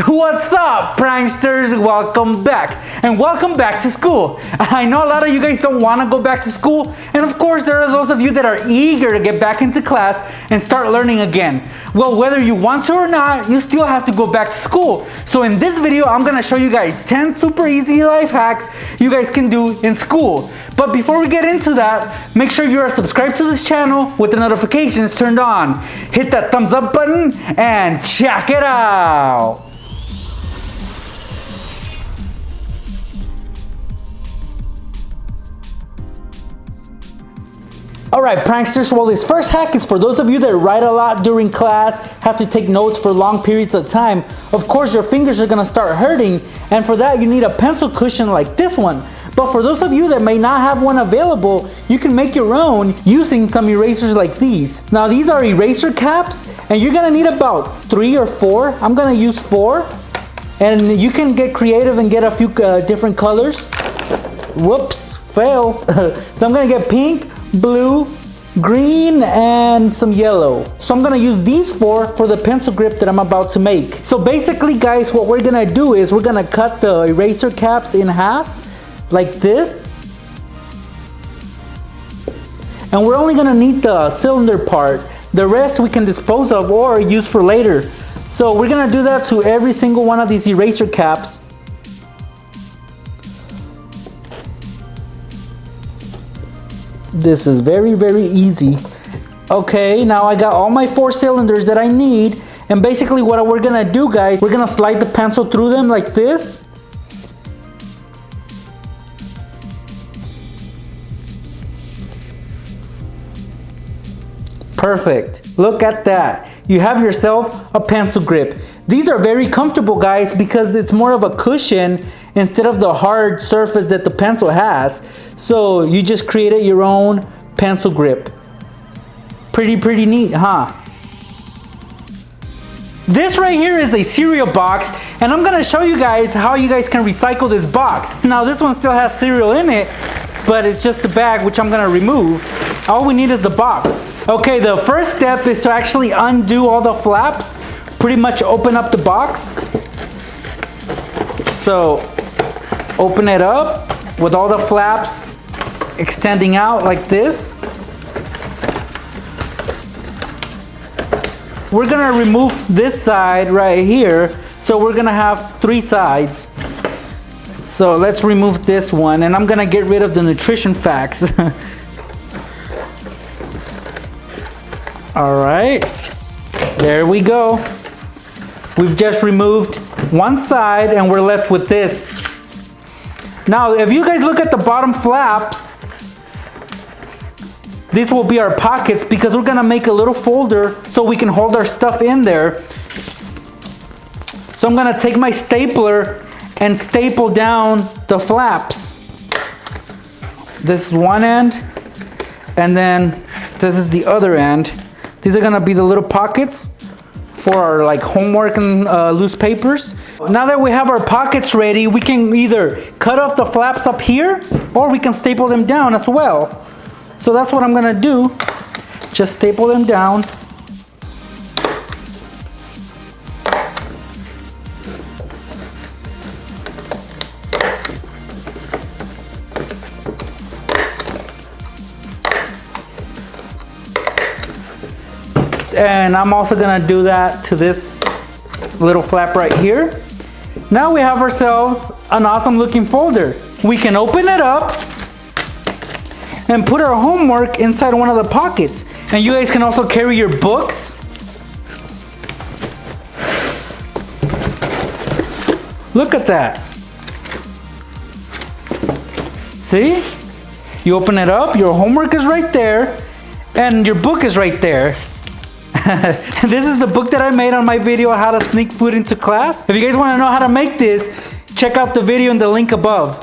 What's up, pranksters? Welcome back, and welcome back to school. I know a lot of you guys don't want to go back to school, and of course there are those of you that are eager to get back into class and start learning again. Well, whether you want to or not, you still have to go back to school. So in this video, I'm going to show you guys 10 super easy life hacks you guys can do in school. But before we get into that, make sure you are subscribed to this channel with the notifications turned on. Hit that thumbs up button and check it out. Alright, pranksters, well, this first hack is for those of you that write a lot during class, have to take notes for long periods of time. Of course, your fingers are going to start hurting, and for that you need a pencil cushion like this one. But for those of you that may not have one available, you can make your own using some erasers like these. Now, these are eraser caps, and you're going to need about 3 or 4. I'm going to use 4, and you can get creative and get a few different colors. Whoops, fail. So I'm going to get pink, blue, green, and some yellow. So I'm gonna use these 4 for the pencil grip that I'm about to make. So basically, guys, what we're gonna do is we're gonna cut the eraser caps in half like this, and we're only gonna need the cylinder part. The rest we can dispose of or use for later. So we're gonna do that to every single one of these eraser caps. This is very, very easy. Okay, now I got all my 4 cylinders that I need, and basically what we're gonna do, guys, we're gonna slide the pencil through them like this. Perfect. Look at that. You have yourself a pencil grip. These are very comfortable, guys, because it's more of a cushion instead of the hard surface that the pencil has. So you just created your own pencil grip. Pretty neat, huh? This right here is a cereal box, and I'm gonna show you guys how you guys can recycle this box. Now this one still has cereal in it, but it's just the bag, which I'm gonna remove. All we need is the box. Okay, the first step is to actually undo all the flaps. Pretty much open up the box. So open it up with all the flaps extending out like this. We're gonna remove this side right here. So we're gonna have 3 sides. So let's remove this one, and I'm gonna get rid of the nutrition facts. All right, there we go. We've just removed one side and we're left with this. Now, if you guys look at the bottom flaps, these will be our pockets because we're gonna make a little folder so we can hold our stuff in there. So I'm gonna take my stapler and staple down the flaps. This is one end, and then this is the other end. These are gonna be the little pockets for our like homework and loose papers. Now that we have our pockets ready, we can either cut off the flaps up here or we can staple them down as well. So that's what I'm gonna do. Just staple them down. And I'm also gonna do that to this little flap right here. Now we have ourselves an awesome looking folder. We can open it up and put our homework inside one of the pockets. And you guys can also carry your books. Look at that. See? You open it up, your homework is right there, and your book is right there. This is the book that I made on my video, how to sneak food into class. If you guys want to know how to make this, check out the video in the link above.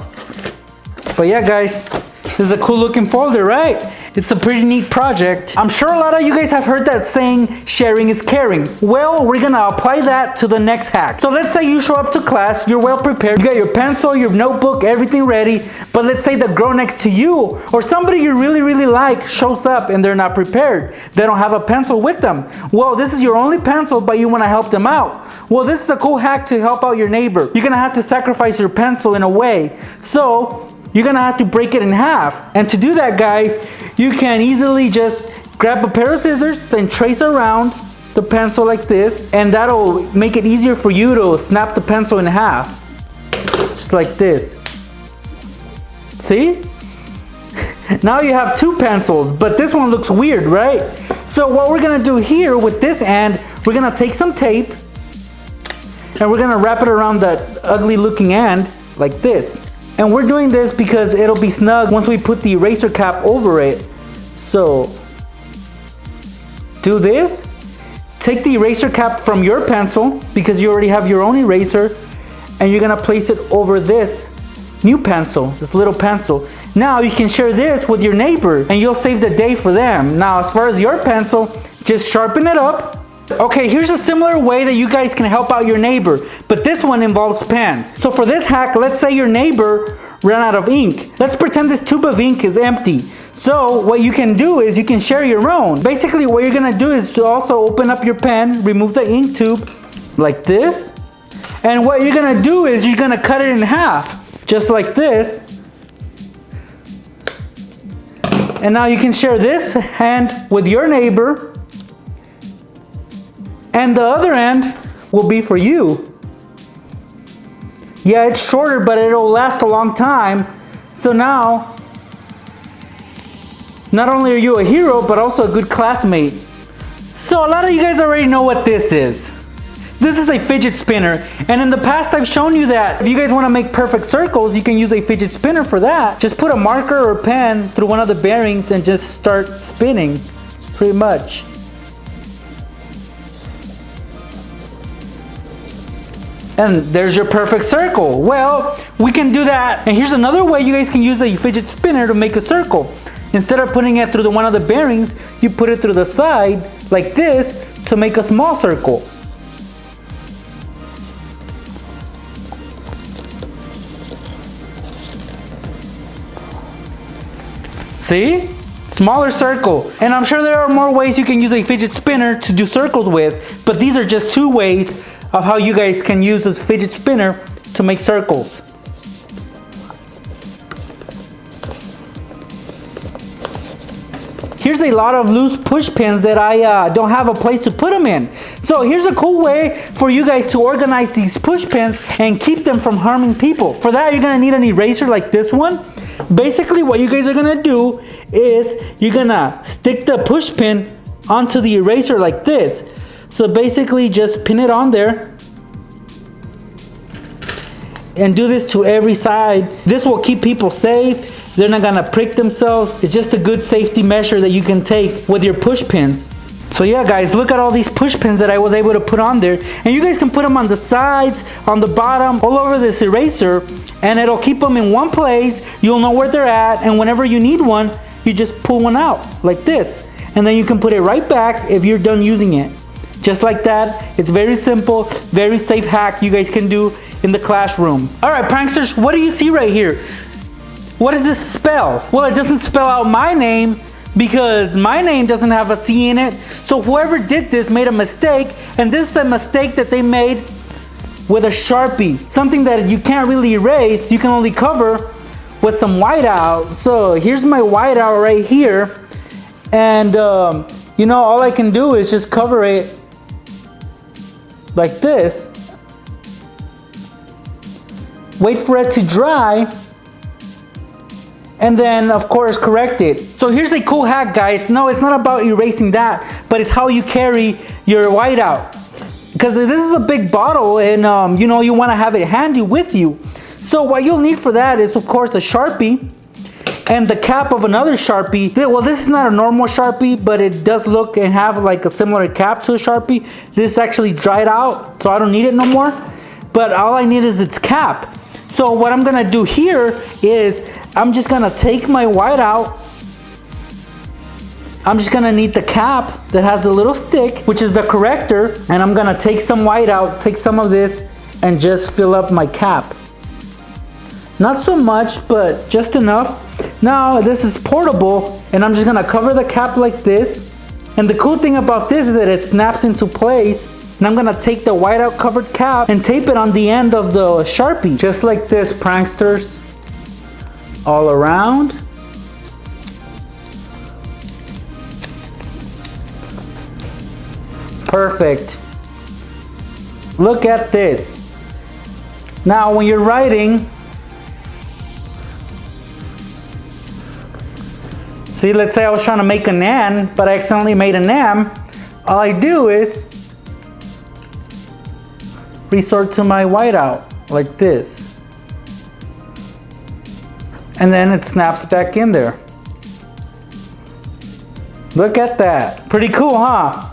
But yeah, guys, this is a cool looking folder, right? It's a pretty neat project. I'm sure a lot of you guys have heard that saying, sharing is caring. Well, we're gonna apply that to the next hack. So let's say you show up to class, you're well prepared, you got your pencil, your notebook, everything ready, but let's say the girl next to you or somebody you really like shows up and they're not prepared. They don't have a pencil with them. Well, this is your only pencil, but you wanna help them out. Well, this is a cool hack to help out your neighbor. You're gonna have to sacrifice your pencil in a way. So you're gonna have to break it in half. And to do that, guys, you can easily just grab a pair of scissors and trace around the pencil like this, and that'll make it easier for you to snap the pencil in half. Just like this. See? Now you have two pencils, but this one looks weird, right? So what we're gonna do here with this end, we're gonna take some tape and we're gonna wrap it around that ugly looking end like this. And we're doing this because it'll be snug once we put the eraser cap over it. So do this. Take the eraser cap from your pencil because you already have your own eraser, and you're gonna place it over this new pencil, this little pencil. Now you can share this with your neighbor and you'll save the day for them. Now as far as your pencil, just sharpen it up. Okay, here's a similar way that you guys can help out your neighbor, but this one involves pens. So for this hack, let's say your neighbor ran out of ink. Let's pretend this tube of ink is empty. So what you can do is you can share your own. Basically what you're gonna do is to also open up your pen, remove the ink tube like this. And what you're gonna do is you're gonna cut it in half, just like this. And now you can share this hand with your neighbor. And the other end will be for you. Yeah, it's shorter, but it'll last a long time. So now, not only are you a hero, but also a good classmate. So a lot of you guys already know what this is. This is a fidget spinner. And in the past, I've shown you that if you guys want to make perfect circles, you can use a fidget spinner for that. Just put a marker or pen through one of the bearings and just start spinning, pretty much. And there's your perfect circle. Well, we can do that. And here's another way you guys can use a fidget spinner to make a circle. Instead of putting it through one of the bearings, you put it through the side like this to make a small circle. See? Smaller circle. And I'm sure there are more ways you can use a fidget spinner to do circles with, but these are just two ways of how you guys can use this fidget spinner to make circles. Here's a lot of loose push pins that I don't have a place to put them in. So here's a cool way for you guys to organize these push pins and keep them from harming people. For that, you're gonna need an eraser like this one. Basically, what you guys are gonna do is you're gonna stick the push pin onto the eraser like this. So basically just pin it on there and do this to every side. This will keep people safe. They're not gonna prick themselves. It's just a good safety measure that you can take with your push pins. So yeah guys, look at all these push pins that I was able to put on there. And you guys can put them on the sides, on the bottom, all over this eraser, and it'll keep them in one place. You'll know where they're at, and whenever you need one, you just pull one out like this. And then you can put it right back if you're done using it. Just like that. It's very simple, very safe hack you guys can do in the classroom. All right, pranksters, what do you see right here? What does this spell? Well, it doesn't spell out my name because my name doesn't have a C in it. So whoever did this made a mistake, and this is a mistake that they made with a Sharpie. Something that you can't really erase, you can only cover with some whiteout. So here's my whiteout right here. And you know, all I can do is just cover it like this. Wait for it to dry, and then of course correct it. So here's a cool hack, guys. No, it's not about erasing that, but it's how you carry your whiteout. Because this is a big bottle, and you know, you want to have it handy with you. So what you'll need for that is of course a Sharpie and the cap of another Sharpie. Well, this is not a normal Sharpie, but it does look and have like a similar cap to a Sharpie. This actually dried out, so I don't need it no more. But all I need is its cap. So what I'm gonna do here is I'm just gonna take my whiteout I'm just gonna need the cap that has the little stick, which is the corrector, and I'm gonna take some white out, take some of this, and just fill up my cap. Not so much, but just enough. Now this is portable, and I'm just gonna cover the cap like this. And the cool thing about this is that it snaps into place. And I'm gonna take the white out covered cap and tape it on the end of the Sharpie. Just like this, pranksters. All around. Perfect. Look at this. Now when you're writing, see, let's say I was trying to make an N, but I accidentally made an M. All I do is resort to my whiteout like this. And then it snaps back in there. Look at that. Pretty cool, huh?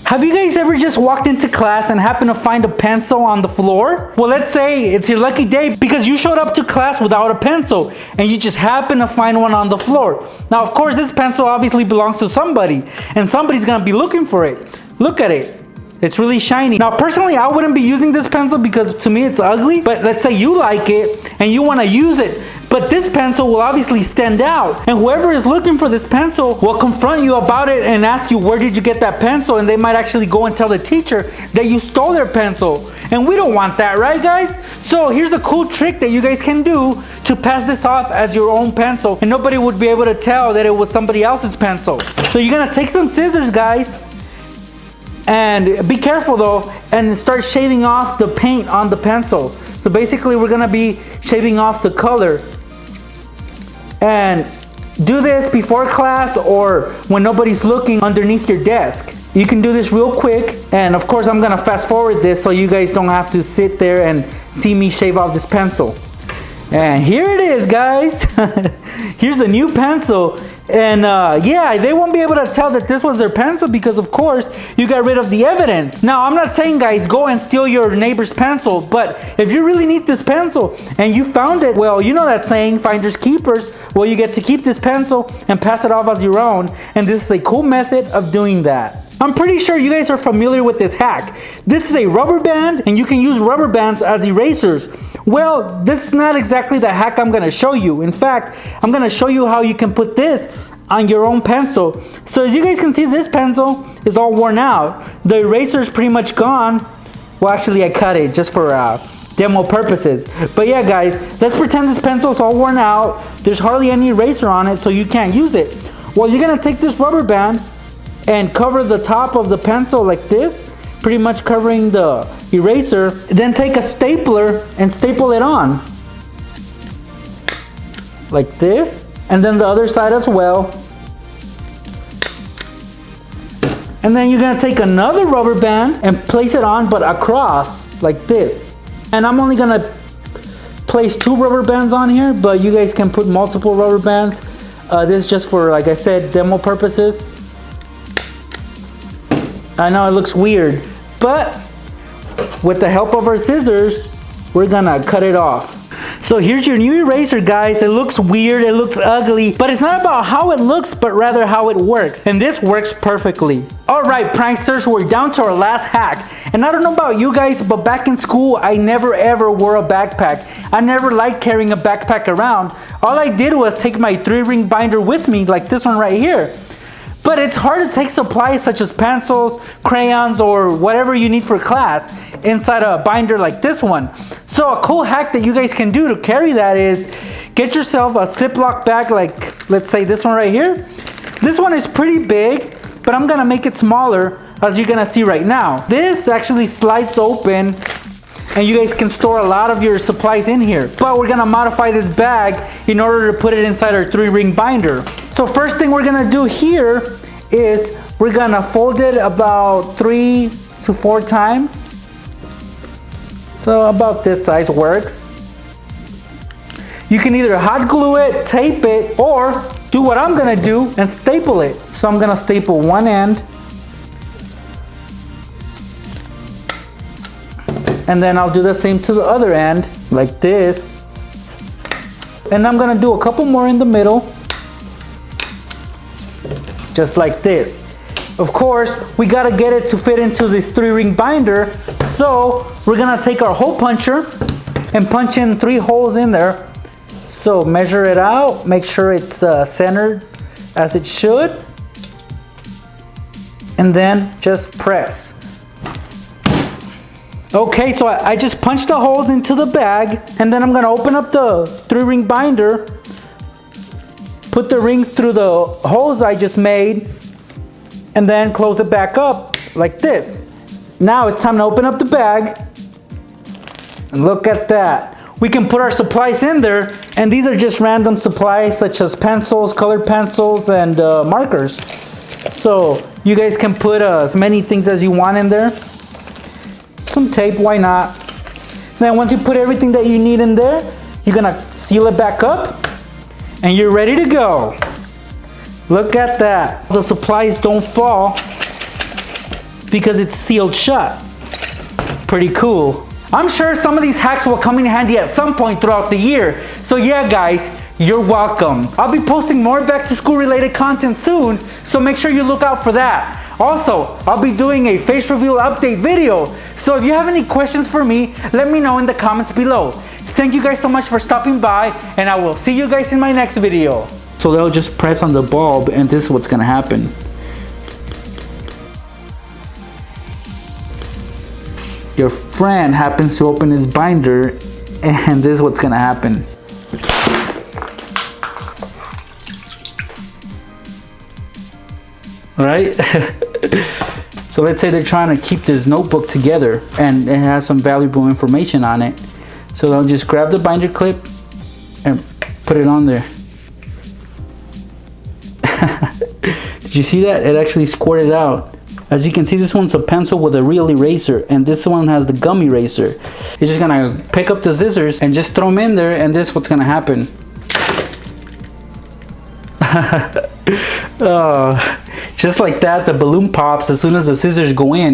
Have you guys ever just walked into class and happened to find a pencil on the floor? Well, let's say it's your lucky day because you showed up to class without a pencil and you just happen to find one on the floor. Now, of course, this pencil obviously belongs to somebody and somebody's gonna be looking for it. Look at it. It's really shiny. Now, personally, I wouldn't be using this pencil because to me it's ugly, but let's say you like it and you wanna use it. But this pencil will obviously stand out, and whoever is looking for this pencil will confront you about it and ask you, where did you get that pencil? And they might actually go and tell the teacher that you stole their pencil. And we don't want that, right guys? So here's a cool trick that you guys can do to pass this off as your own pencil, and nobody would be able to tell that it was somebody else's pencil. So you're gonna take some scissors, guys, and be careful though, and start shaving off the paint on the pencil. So basically we're gonna be shaving off the color. And do this before class or when nobody's looking underneath your desk. You can do this real quick, and of course I'm gonna fast forward this so you guys don't have to sit there and see me shave off this pencil. And here it is, guys. Here's the new pencil. And yeah, they won't be able to tell that this was their pencil because of course you got rid of the evidence. Now, I'm not saying guys go and steal your neighbor's pencil, but if you really need this pencil and you found it, well, you know that saying, finders keepers. Well, you get to keep this pencil and pass it off as your own, and this is a cool method of doing that. I'm pretty sure you guys are familiar with this hack. This is a rubber band, and you can use rubber bands as erasers. Well, this is not exactly the hack I'm gonna show you. In fact, I'm gonna show you how you can put this on your own pencil. So as you guys can see, this pencil is all worn out. The eraser is pretty much gone. Well, actually I cut it just for demo purposes. But yeah guys, let's pretend this pencil is all worn out. There's hardly any eraser on it, so you can't use it. Well, you're gonna take this rubber band and cover the top of the pencil like this, pretty much covering the eraser. Then take a stapler and staple it on like this, and then the other side as well. And then you're gonna take another rubber band and place it on, but across like this. And I'm only gonna place 2 rubber bands on here, but you guys can put multiple rubber bands. This is just for, like I said, demo purposes. I know it looks weird, but with the help of our scissors, we're gonna cut it off. So here's your new eraser, guys. It looks weird, it looks ugly, but it's not about how it looks, but rather how it works. And this works perfectly. All right, pranksters, we're down to our last hack. And I don't know about you guys, but back in school, I never ever wore a backpack. I never liked carrying a backpack around. All I did was take my 3-ring binder with me, like this one right here. But it's hard to take supplies such as pencils, crayons, or whatever you need for class inside a binder like this one. So a cool hack that you guys can do to carry that is get yourself a Ziploc bag, like let's say this one right here. This one is pretty big, but I'm gonna make it smaller, as you're gonna see right now. This actually slides open and you guys can store a lot of your supplies in here. But we're gonna modify this bag in order to put it inside our 3-ring binder. So first thing we're gonna do here is we're gonna fold it about 3 to 4 times. So about this size works. You can either hot glue it, tape it, or do what I'm gonna do and staple it. So I'm gonna staple one end, and then I'll do the same to the other end, like this. And I'm gonna do a couple more in the middle, just like this. Of course, we gotta get it to fit into this 3-ring binder, so we're gonna take our hole puncher and punch in 3 holes in there. So measure it out, make sure it's centered as it should, and then just press. Okay, so I just punched the holes into the bag, and then I'm gonna open up the 3-ring binder, put the rings through the holes I just made, and then close it back up like this. Now it's time to open up the bag, and look at that. We can put our supplies in there, and these are just random supplies such as pencils, colored pencils, and markers. So you guys can put as many things as you want in there. Some tape, why not? Then once you put everything that you need in there, you're gonna seal it back up, and you're ready to go. Look at that. The supplies don't fall because it's sealed shut. Pretty cool. I'm sure some of these hacks will come in handy at some point throughout the year. So yeah guys, you're welcome. I'll be posting more back to school related content soon, so make sure you look out for that. Also, I'll be doing a face reveal update video, so if you have any questions for me, let me know in the comments below. Thank you guys so much for stopping by, and I will see you guys in my next video. So they'll just press on the bulb, and this is what's gonna happen. Your friend happens to open his binder, and this is what's gonna happen. Right? So let's say they're trying to keep this notebook together and it has some valuable information on it. So they'll just grab the binder clip and put it on there. Did you see that? It actually squirted out. As you can see, this one's a pencil with a real eraser, and this one has the gum eraser. You're just gonna pick up the scissors and just throw them in there, and this is what's gonna happen. Just like that, the balloon pops as soon as the scissors go in.